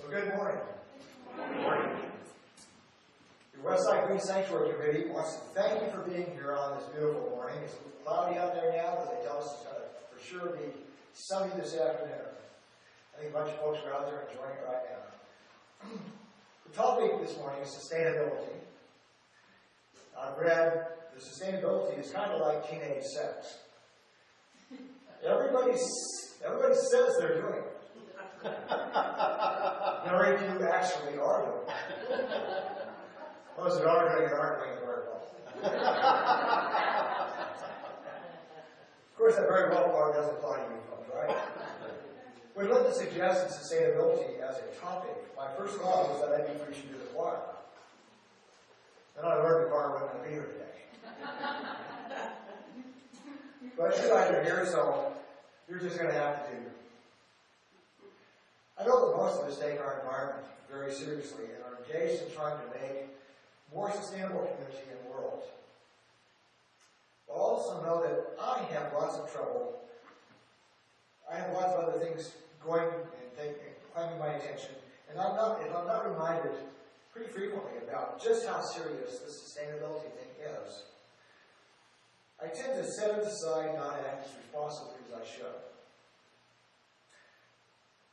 Well, good morning. Good morning. The Westside Green Sanctuary Committee wants to thank you for being here on this beautiful morning. It's cloudy out there now, but they tell us it's going to for sure be sunny this afternoon. I think a bunch of folks are out there enjoying it right now. The topic this morning is sustainability. I've read that sustainability is kind of like teenage sex. Everybody says they're doing it. Very few actually are doing it. Those that are doing it aren't doing it very well. Of course, that very well part doesn't apply to you folks, right? When looked at suggested sustainability as a topic, my first thought was that I'd be preaching to the choir. Then I learned the choir wasn't going to be here today. But you guys are here, so you're just going to have to do. I know that most of us take our environment very seriously and are engaged in trying to make a more sustainable community and world. But I also know that I have lots of trouble. I have lots of other things going and claiming my attention, and if I'm not reminded pretty frequently about just how serious the sustainability thing is, I tend to set it aside, not act as responsibly as I should.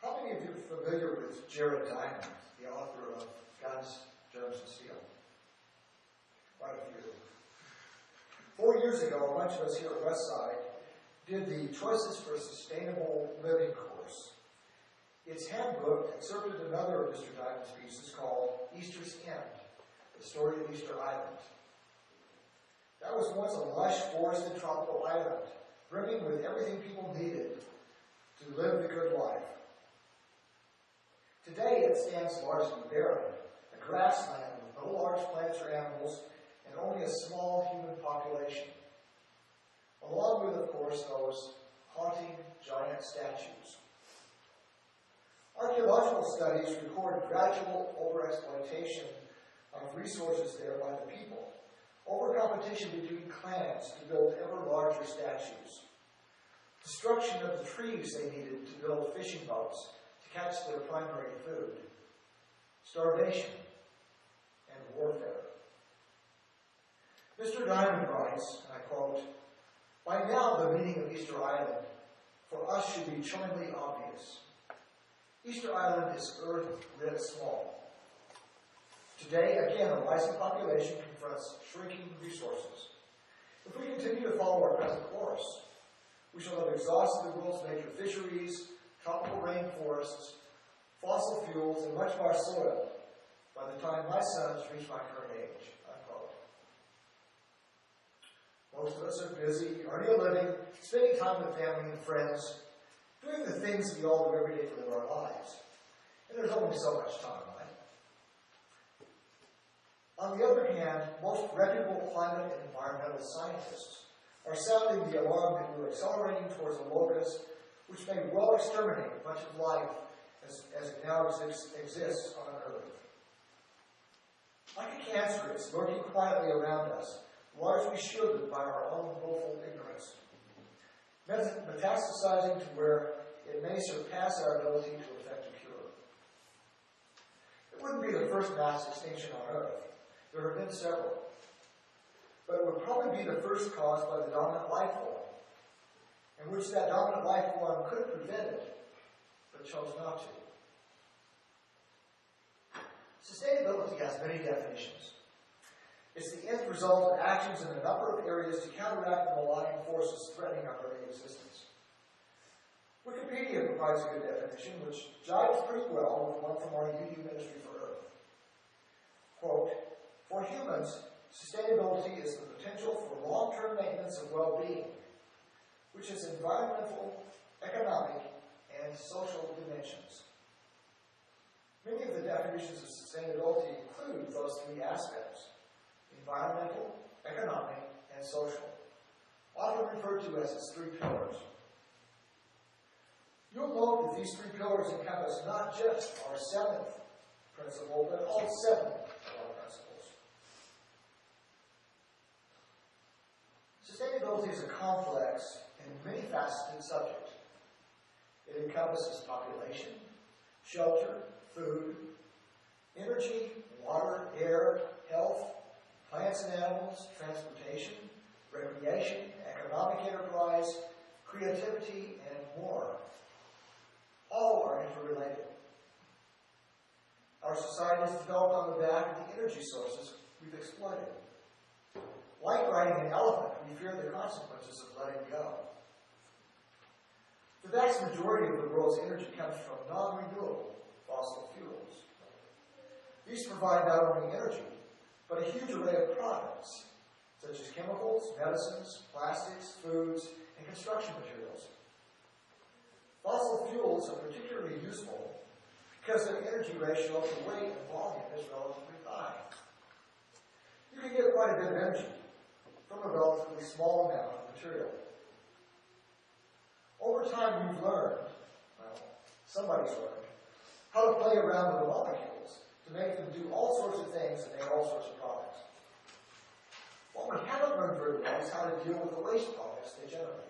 How many of you are familiar with Jared Diamond, the author of Guns, Germs, and Steel? Quite a few. 4 years ago, a bunch of us here at Westside did the Choices for Sustainable Living course. Its handbook excerpted another of Mr. Diamond's pieces called Easter's End, the story of Easter Island. That was once a lush, forested, tropical island, brimming with everything people needed to live the good life. Today, it stands largely barren, a grassland with no large plants or animals, and only a small human population. Along with, of course, those haunting giant statues. Archaeological studies record gradual overexploitation of resources there by the people, overcompetition between clans to build ever larger statues, destruction of the trees they needed to build fishing boats to catch their primary food, starvation, and warfare. Mr. Diamond writes, and I quote, "By now the meaning of Easter Island for us should be chillingly obvious. Easter Island is earth writ small. Today, again, a rising population confronts shrinking resources. If we continue to follow our present course, we shall have exhausted the world's major fisheries, tropical rainforests, fossil fuels, and much of our soil by the time my sons reach my current age." Unquote. Most of us are busy, earning a living, spending time with family and friends, doing the things we all do every day to live our lives. And there's only so much time, right? On the other hand, most reputable climate and environmental scientists are sounding the alarm that we're accelerating towards a locus which may well exterminate much of life as it now exists on Earth. Like a cancer, it's lurking quietly around us, largely shielded by our own willful ignorance, metastasizing to where it may surpass our ability to effect a cure. It wouldn't be the first mass extinction on Earth. There have been several. But it would probably be the first caused by the dominant life form, in which that dominant life form could have prevented, but chose not to. Sustainability has many definitions. It's the end result of actions in a number of areas to counteract the malign forces threatening our very existence. Wikipedia provides a good definition, which jives pretty well with one from our UU Ministry for Earth. Quote, "For humans, sustainability is the potential for long-term maintenance of well-being, which has environmental, economic, and social dimensions." Many of the definitions of sustainability include those three aspects: environmental, economic, and social, often referred to as its three pillars. You'll note that these three pillars encompass not just our seventh principle, but all seven of our principles. Sustainability is a complex and many-faceted subject. It encompasses population, shelter, food, energy, water, air, health, plants and animals, transportation, recreation, economic enterprise, creativity, and more. All are interrelated. Our society is developed on the back of the energy sources we've exploited. Like riding an elephant, we fear the consequences of letting go. The vast majority of the world's energy comes from non-renewable fossil fuels. These provide not only energy, but a huge array of products, such as chemicals, medicines, plastics, foods, and construction materials. Fossil fuels are particularly useful because their energy ratio to weight and volume is relatively high. You can get quite a bit of energy from a relatively small amount of material. Over time, we've learned, well, somebody's learned, how to play around with the molecules to make them do all sorts of things and make all sorts of products. What we haven't learned very well is how to deal with the waste products they generate.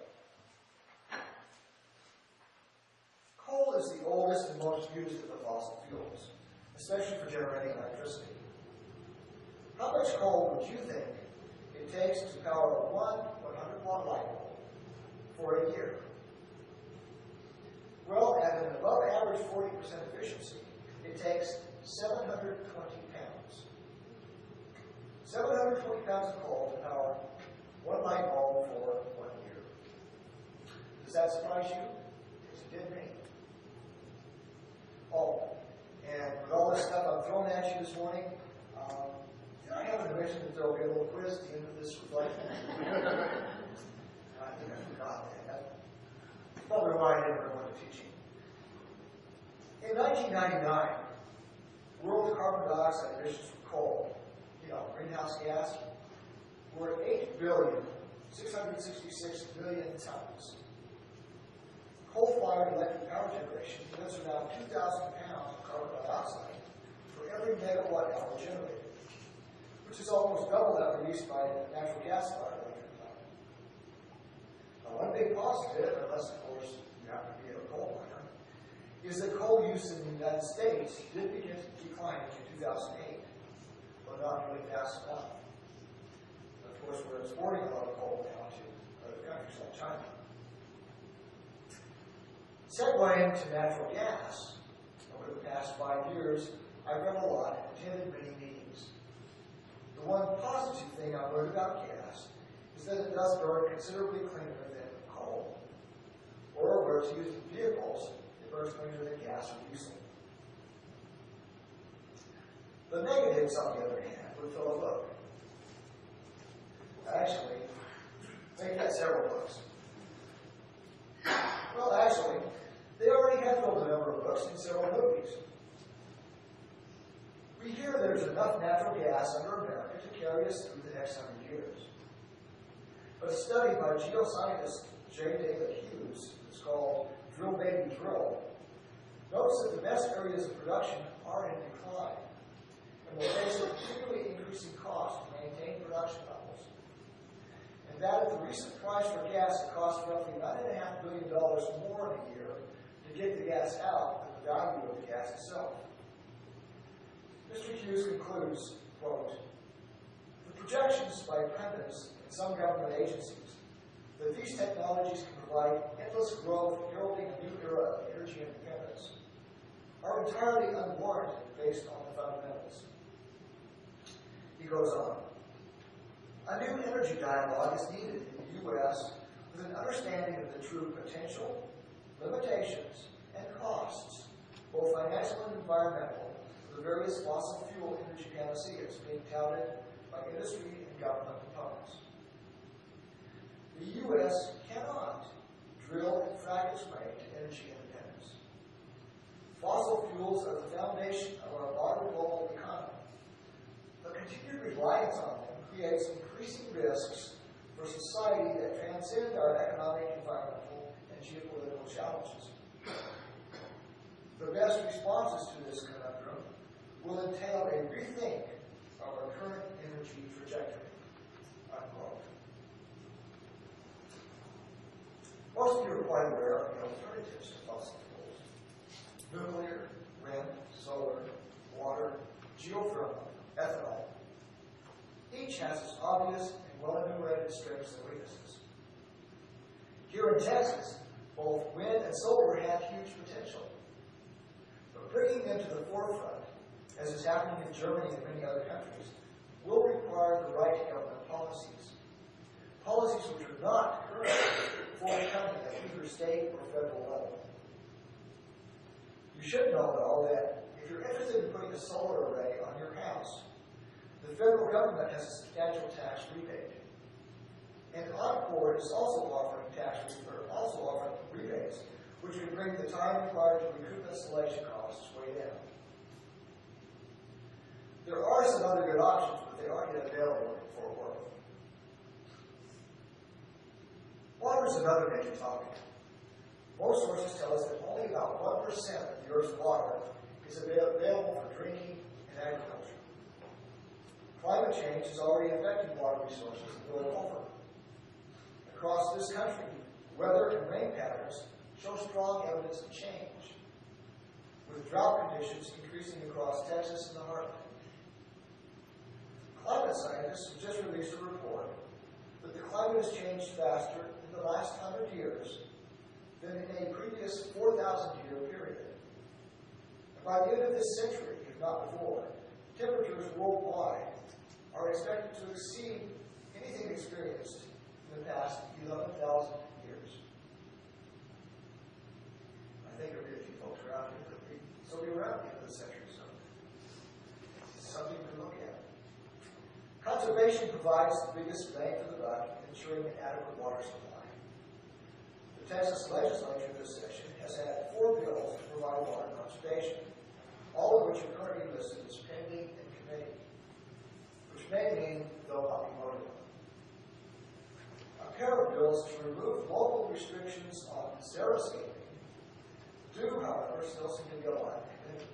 Coal is the oldest and most used of the fossil fuels, especially for generating electricity. How much coal would you think it takes to power one 100-watt light bulb for a year? Well, at an above average 40% efficiency, it takes 720 pounds. 720 pounds of coal to power one light bulb for 1 year. Does that surprise you? Because it did me. Oh, and with all this stuff I'm throwing at you this morning, did I happen to mention that there will be a little quiz at the end of this reflection? I think I forgot that. That's probably why I didn't remember teaching. In 1999, world carbon dioxide emissions from coal, greenhouse gas, were at 8,666,000,000 tons. Coal-fired electric power generation emits around 2,000 pounds of carbon dioxide for every megawatt hour generated, which is almost double that released by a natural gas-fired electric plant. Now, one big positive, unless, of course, you happen to be a coal miner, is that coal use in the United States did begin to decline in 2008, but not really fast enough. And of course, we're exporting a lot of coal now to other countries like China. Segueing to natural gas, over the past 5 years, I've read a lot and attended many meetings. The one positive thing I've learned about gas is that it does burn considerably cleaner than coal, or where it's used in vehicles, it burns cleaner than gas or diesel. The negatives, on the other hand, would fill a book. Actually, they've had several books. Well, actually, they already have filled a number of books in several movies. We hear there's enough natural gas under America to carry us through the next 100 years. But a study by geoscientist J. David Hughes, it's called Drill Baby Drill, notes that the best areas of production are in decline and will face a particularly increasing cost to maintain production levels. And that at the recent price for gas, it costs roughly $9.5 billion more in a year to get the gas out than the value of the gas itself. Mr. Hughes concludes, quote, "The projections by pundits and some government agencies that these technologies can provide endless growth heralding a new era of energy independence are entirely unwarranted based on the fundamentals." He goes on, "A new energy dialogue is needed in the U.S. with an understanding of the true potential, limitations, and costs, both financial and environmental, of the various fossil fuel energy panaceas being touted by industry and government proponents. The U.S. cannot drill and frack its way to energy independence. Fossil fuels are the foundation of our modern global economy. The continued reliance on them creates increasing risks for society that transcend our economic, environmental, and geopolitical challenges. The best responses to this conundrum will entail a rethink of our current energy trajectory." Unquote. Most of you are quite aware of the alternatives to fossil fuels: nuclear, geothermal, ethanol. Each has its obvious and well-enumerated strengths and weaknesses. Here in Texas, both wind and solar have huge potential. But bringing them to the forefront, as is happening in Germany and many other countries, will require the right government policies. Policies which are not currently forthcoming at either state or federal level. You should know, though, that if you're interested in putting a solar array on your house, the federal government has a substantial tax rebate. And Encore is also offering rebates, which would bring the time required to recoup installation costs way down. There are some other good options, but they aren't yet available for work. Water is another major topic. Most sources tell us that only about 1% of the Earth's water is available for drinking and agriculture. Climate change is already affecting water resources the world over. Across this country, weather and rain patterns show strong evidence of change, with drought conditions increasing across Texas and the heartland. Climate scientists have just released a report that the climate has changed faster in the last 100 years than in a previous 4,000-year period. And by the end of this century, if not before, temperatures worldwide are expected to exceed anything experienced in the past 11,000 years. I think there'll be a few folks around here that will still be around at the end of the century, so it's something to look at. Conservation provides the biggest bang for the buck in ensuring an adequate water supply. The Texas legislature this session has had 4 bills to provide water conservation, all of which are currently listed as pending in committee, which may mean they'll not be voted on. A pair of bills to remove local restrictions on xeriscaping do, however, still seem to be alive in committee.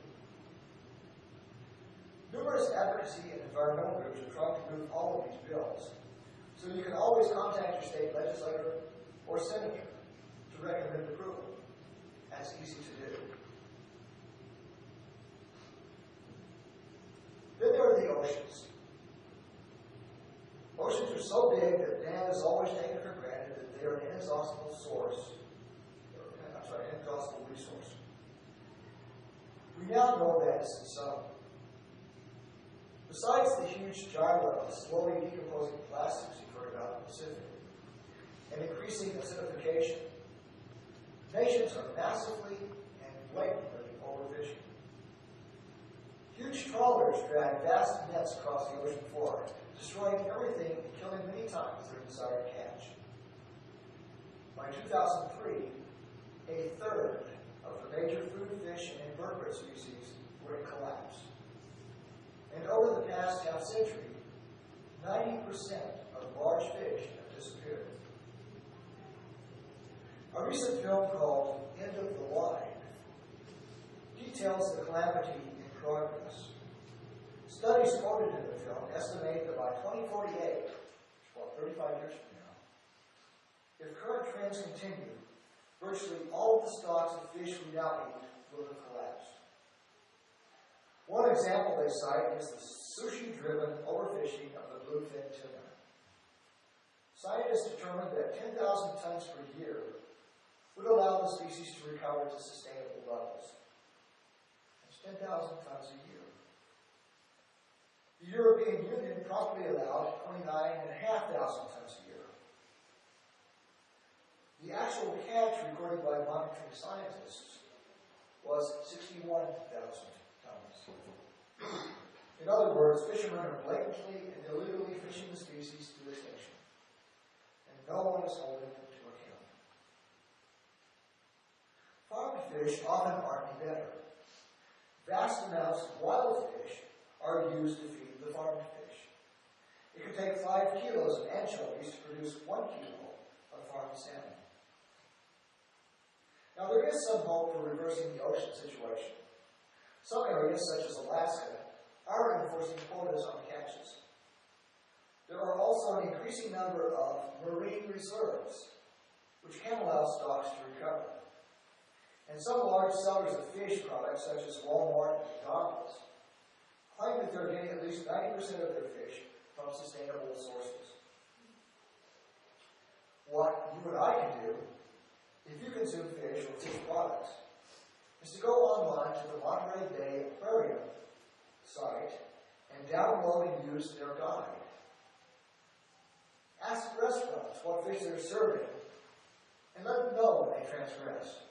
Numerous advocacy and environmental groups are trying to move all of these bills, so you can always contact your state legislator or senator to recommend approval. That's easy to do. Then there are the oceans. Oceans are so big that man has always taken for granted that they are an inexhaustible inexhaustible resource. We now know that isn't so. Besides the huge gyre of slowly decomposing plastics you've heard about in the Pacific, and increasing acidification, nations are massively and blatantly overfishing. Huge trawlers drag vast nets across the ocean floor, destroying everything and killing many times their desired catch. By 2003, a third of the major food fish and invertebrate species were in collapse. And over the past half-century, 90% of large fish have disappeared. A recent film called End of the Line details the calamity in progress. Studies quoted in the film estimate that by 2048, well, 35 years from now, if current trends continue, virtually all of the stocks of fish we now eat will have collapsed. One example they cite is the sushi-driven overfishing of the bluefin tuna. Scientists determined that 10,000 tons per year would allow the species to recover to sustainable levels. That's 10,000 tons a year. The European Union promptly allowed 29,500 tons a year. The actual catch recorded by monitoring scientists was 61,000 tons. In other words, fishermen are blatantly and illegally fishing the species to extinction, and no one is holding them to account. Farmed fish often aren't any better. Vast amounts of wild fish are used to feed the farmed fish. It can take 5 kilos of anchovies to produce 1 kilo of farmed salmon. Now, there is some hope for reversing the ocean situation. Some areas, such as Alaska, are enforcing quotas on catches. There are also an increasing number of marine reserves, which can allow stocks to recover. And some large sellers of fish products, such as Walmart and McDonald's, claim that they're getting at least 90% of their fish from sustainable sources. What you and I can do, if you consume fish or fish products, is to go online to the Monterey Bay Aquarium site and download and use their guide. Ask restaurants what fish they're serving and let them know when they transgress.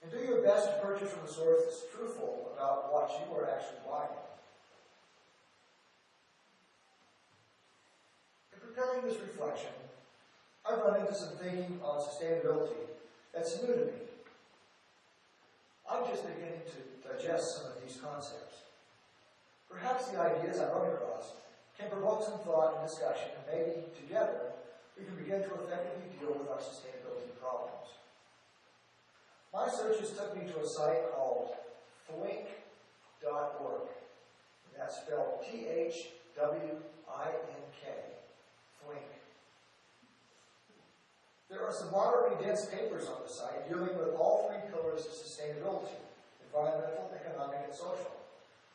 And do your best to purchase from a source that's truthful about what you are actually buying. In preparing this reflection, I've run into some thinking on sustainability that's new to me. I'm just beginning to digest some of these concepts. Perhaps the ideas I run across can provoke some thought and discussion, and maybe together we can begin to effectively deal with our sustainability problems. My searches took me to a site called thwink.org. That's spelled T-H-W-I-N-K. Thwink. There are some moderately dense papers on the site dealing with all three pillars of sustainability: environmental, economic, and social,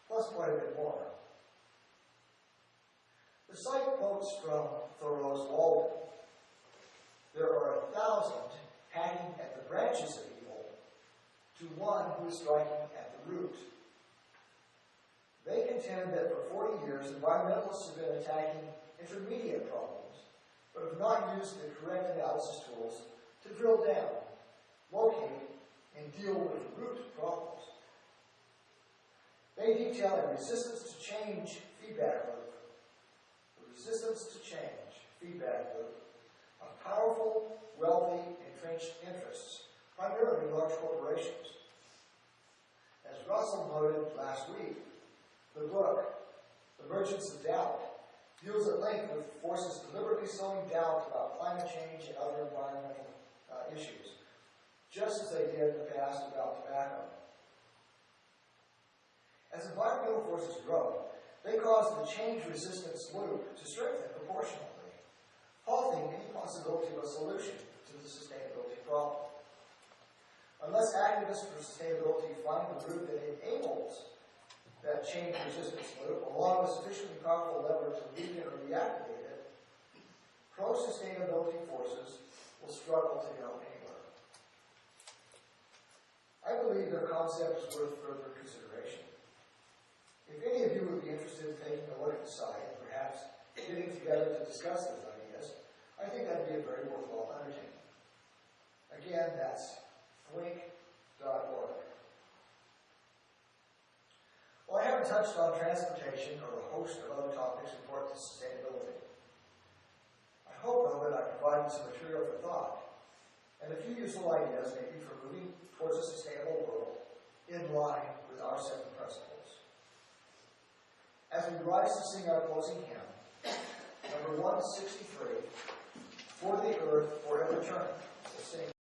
plus quite a bit more. The site quotes from Thoreau's Walden. There are 1,000 hacking at the branches of evil to one who is striking at the root. They contend that for 40 years, environmentalists have been attacking intermediate problems, but have not used the correct analysis tools to drill down, locate, and deal with root problems. They detail a resistance to change feedback loop. The resistance to change feedback loop of powerful, wealthy, entrenched interests, primarily large corporations. As Russell noted last week, the book, The Merchants of Doubt, deals at length with forces deliberately sowing doubt about climate change and other environmental issues, just as they did in the past about tobacco. As environmental forces grow, they cause the change resistance loop to strengthen proportionally, halting any possibility of a solution to the sustainability problem. Unless activists for sustainability find the route that enables that change resistance loop, along with sufficiently powerful lever to weaken or reactivate it, pro-sustainability forces will struggle to go anywhere. I believe their concept is worth further consideration. If any of you would be interested in taking a look at the site and perhaps getting together to discuss those ideas, I think that'd be a very worthwhile undertaking. Again, that's thwink.org. Well, I haven't touched on transportation or a host of other topics important to sustainability. I hope, though, that I've provided some material for thought and a few useful ideas maybe for moving towards a sustainable world in line with our 7 principles. As we rise to sing our closing hymn, number 163, For the Earth Forever Turning, we'll sing.